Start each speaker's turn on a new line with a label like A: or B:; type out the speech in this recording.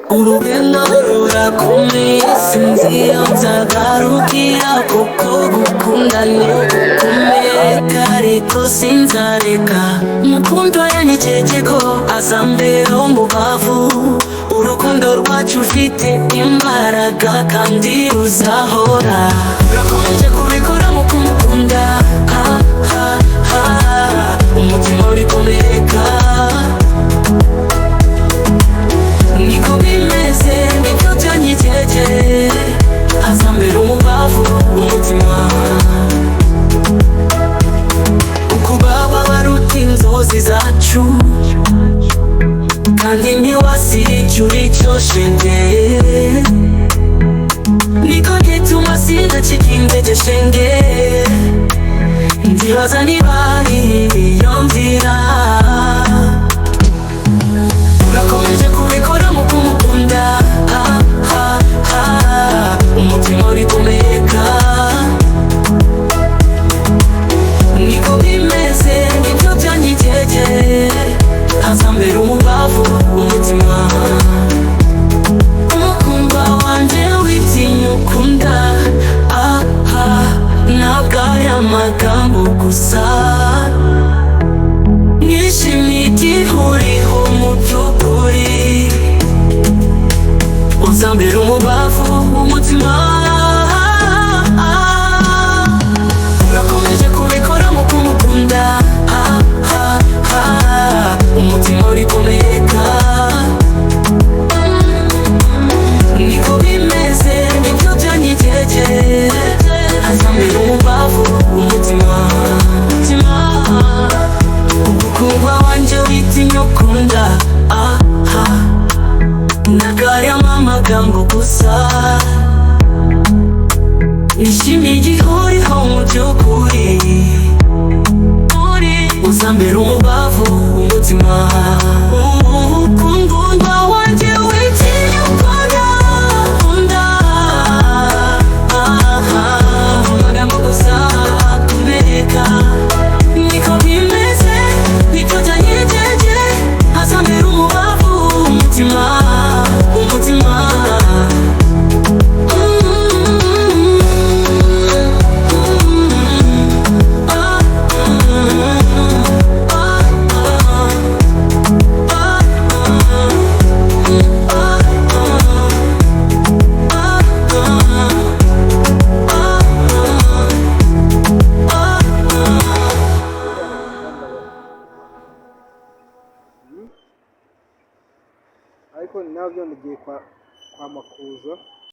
A: Urugendo rurakomeye sinzi iyo nzagarukira kuko gukunda ni gukomeye ariko sinzareka mukundo yanyejeje ko azambera umubavu urukundo rwacu ufite imbaraga kandi ruzahora urakomeje kubikora mu kumukunda umutima uri kumereka niko bimeze nibyo byanyiteje azambera umubavu umutima ukubaba baruta inzozi zacu kandi ntiwasijura icyo shenge niko gituma sindakigendege shenge ndibaza niba iyo nzira urakomeje kubikora mu kumukunda umutima uri kumeka niko bimeze nibyo byanyiteje azambera umubavu umutima umukundwa wanje witinya ukunda ntabwo ari amagambo gusa nishimiye igihuriho mu by'ukuri uzambera umubavu umutima urakomeje kubikora mu kumukunda umutima uri kumeka niko bimeze nibyo byanyiteje azambera umubavu umutima umukundwa wanje witinya ukunda ntabwo ari amagambo gusa nishimiye igihuriho mu by'ukuri uzambera umubavu umutima umukundwa wanje witinya ukunda amagambo gusa kubereka niko bimeze nibyo byanyiteje azambera umubavu umutima
B: ariko nabyo ndigiye kwa makuza